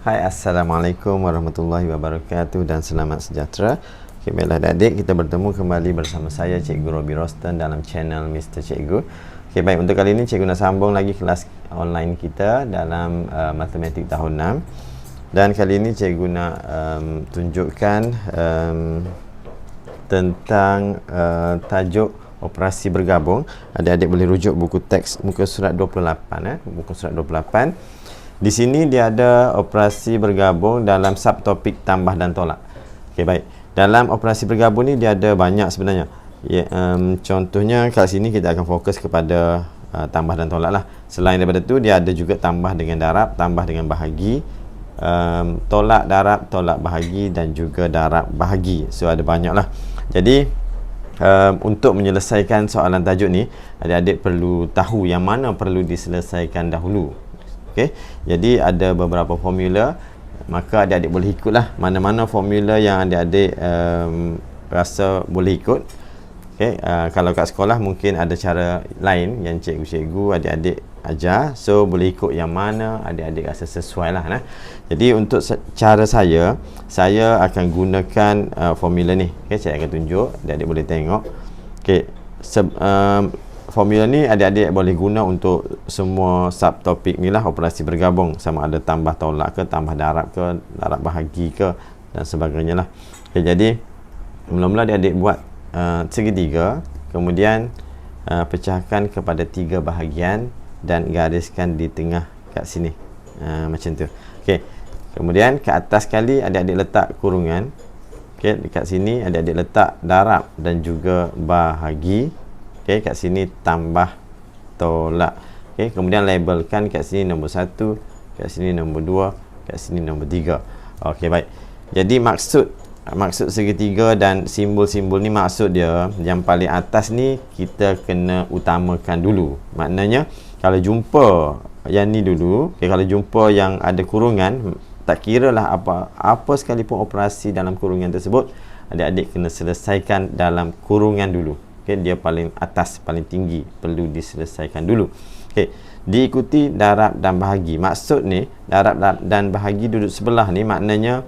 Hai, Assalamualaikum warahmatullahi wabarakatuh dan selamat sejahtera. Okay, baiklah adik-adik, kita bertemu kembali bersama saya Cikgu Robi Rostan dalam channel Mr. Cikgu. Okay, baik, untuk kali ini Cikgu nak sambung lagi kelas online kita dalam matematik tahun 6. Dan kali ini Cikgu nak tunjukkan tentang tajuk operasi bergabung. Adik-adik boleh rujuk buku teks muka surat 28 buku surat 28. Di sini dia ada operasi bergabung dalam subtopik tambah dan tolak. Okey, baik. Dalam operasi bergabung ni dia ada banyak sebenarnya. Ya, contohnya kat sini kita akan fokus kepada tambah dan tolak lah. Selain daripada tu dia ada juga tambah dengan darab, tambah dengan bahagi, tolak darab, tolak bahagi dan juga darab bahagi. So ada banyak lah. Jadi untuk menyelesaikan soalan tajuk ni, adik-adik perlu tahu yang mana perlu diselesaikan dahulu. Okay. Jadi ada beberapa formula, maka adik-adik boleh ikutlah mana-mana formula yang adik-adik rasa boleh ikut. Okay. Kalau kat sekolah mungkin ada cara lain yang cikgu-cikgu adik-adik ajar, so boleh ikut yang mana adik-adik rasa sesuai lah. Jadi untuk cara saya akan gunakan formula ni. Okay, saya akan tunjuk, adik-adik boleh tengok. Okay. Formula ni adik-adik boleh guna untuk semua subtopik ni lah, operasi bergabung, sama ada tambah tolak ke, tambah darab ke, darab bahagi ke dan sebagainya lah. Okay, jadi mula-mula adik-adik buat segitiga, kemudian pecahkan kepada 3 bahagian dan gariskan di tengah kat sini, macam tu. Okay. Kemudian ke atas sekali adik-adik letak kurungan. Okay, dekat sini adik-adik letak darab dan juga bahagi. Okay, kat sini tambah tolak. Okay, kemudian labelkan kat sini nombor 1, kat sini nombor 2, kat sini nombor 3. Okey, baik. Jadi maksud segitiga dan simbol-simbol ni, maksud dia yang paling atas ni kita kena utamakan dulu. Maknanya kalau jumpa yang ni dulu, okay, kalau jumpa yang ada kurungan, tak kira lah apa sekalipun operasi dalam kurungan tersebut, adik-adik kena selesaikan dalam kurungan dulu. Okay, dia paling atas, paling tinggi, perlu diselesaikan dulu. Okay, diikuti darab dan bahagi. Maksud ni darab dan bahagi duduk sebelah ni, maknanya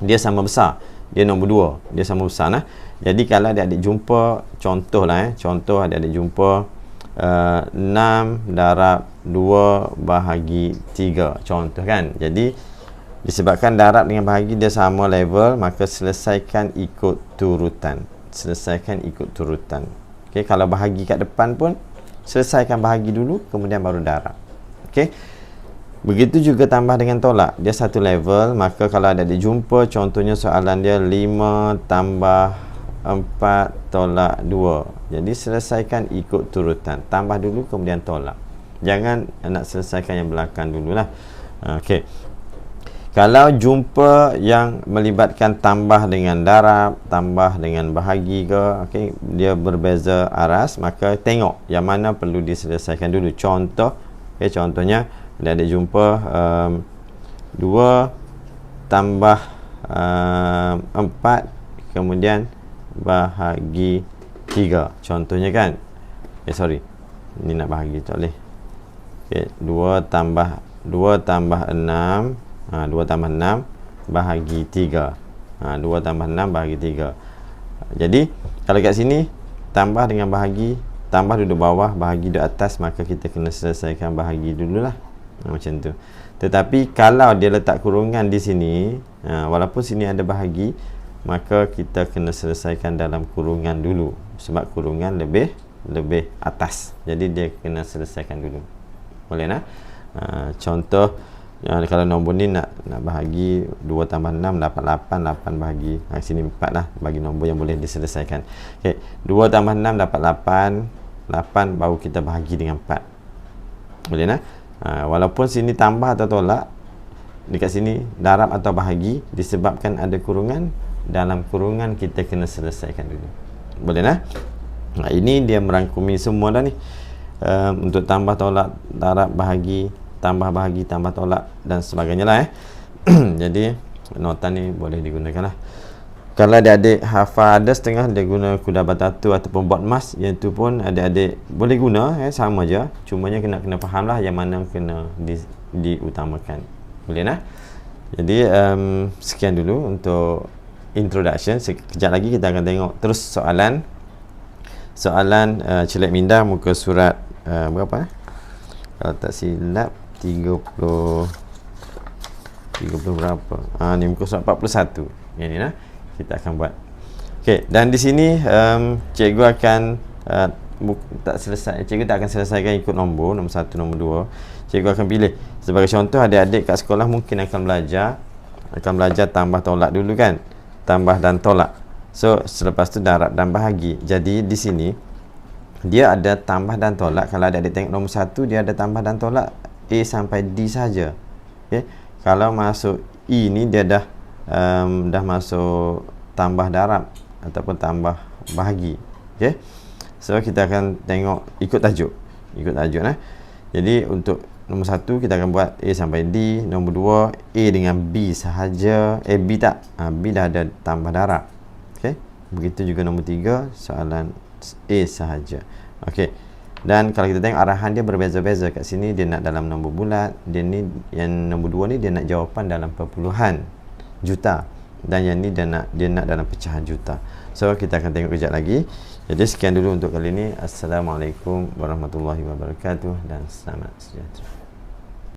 dia sama besar. Dia nombor 2, dia sama besar nah. Jadi kalau adik-adik jumpa contoh lah, contoh adik-adik jumpa 6 darab 2 bahagi 3, contoh kan. Jadi disebabkan darab dengan bahagi dia sama level, maka selesaikan ikut turutan. Okey, kalau bahagi kat depan pun selesaikan bahagi dulu, kemudian baru darab. Okey. Begitu juga tambah dengan tolak, dia satu level, maka kalau ada dijumpa contohnya soalan dia 5 tambah 4 tolak 2. Jadi selesaikan ikut turutan. Tambah dulu kemudian tolak. Jangan nak selesaikan yang belakang dululah. Okey. Kalau jumpa yang melibatkan tambah dengan darab, tambah dengan bahagi ke, okay, dia berbeza aras, maka tengok yang mana perlu diselesaikan dulu. Contoh, okay, contohnya ada jumpa 2 tambah 4 kemudian bahagi 3. Contohnya kan. Ini nak bahagi tak boleh. Okay, 2 tambah 6. 2 tambah 6 bahagi 3. 2 tambah 6 bahagi 3. Jadi kalau kat sini tambah dengan bahagi, tambah duduk bawah, bahagi duduk atas, maka kita kena selesaikan bahagi dululah. Macam tu. Tetapi kalau dia letak kurungan di sini, walaupun sini ada bahagi, maka kita kena selesaikan dalam kurungan dulu, sebab kurungan lebih atas. Jadi dia kena selesaikan dulu. Boleh nak? Contoh, kalau nombor ni nak bahagi 2 tambah 6 dapat 8, 8 bahagi sini 4 lah, bagi nombor yang boleh diselesaikan. Okay, 2 tambah 6 dapat 8, 8 baru kita bahagi dengan 4. Boleh nak? Walaupun sini tambah atau tolak, dekat sini darab atau bahagi, disebabkan ada kurungan, dalam kurungan kita kena selesaikan dulu. Boleh nak? Ini dia merangkumi semua dah ni. Untuk tambah tolak, darab bahagi, tambah bahagi, tambah tolak dan sebagainya lah. Jadi nota ni boleh digunakan lah. Kalau adik-adik hafal ada setengah, dia guna kuda batatu ataupun bot mas, yang tu pun adik-adik boleh guna, sama je. Cumanya kena faham lah yang mana kena diutamakan. Boleh nak? Jadi sekian dulu untuk introduction. Sekejap lagi kita akan tengok terus soalan celik minda muka surat berapa? Kalau tak silap 30 berapa? Ni muka surat 41. Yang ni lah kita akan buat. Okey, dan di sini cikgu akan cikgu tak akan selesaikan ikut nombor 1, nombor 2. Cikgu akan pilih. Sebagai contoh, adik-adik kat sekolah mungkin akan belajar tambah tolak dulu kan, tambah dan tolak. So selepas tu darab dan bahagi. Jadi di sini dia ada tambah dan tolak. Kalau adik-adik tengok nombor 1, dia ada tambah dan tolak A sampai D saja. Okay. Kalau masuk E ni dia dah masuk tambah darab ataupun tambah bahagi. Okay. So kita akan tengok ikut tajuk nah. Jadi untuk nombor 1 kita akan buat A sampai D. Nombor 2 A dengan B sahaja. B tak, B dah ada tambah darab. Okay. Begitu juga nombor 3 soalan A sahaja. Okey. Dan kalau kita tengok arahan dia berbeza-beza. Kat sini dia nak dalam nombor bulat, dia ni yang nombor 2 ni dia nak jawapan dalam perpuluhan juta, dan yang ni dia nak dalam pecahan juta. So kita akan tengok kejap lagi. Jadi sekian dulu untuk kali ini. Assalamualaikum warahmatullahi wabarakatuh dan selamat sejahtera.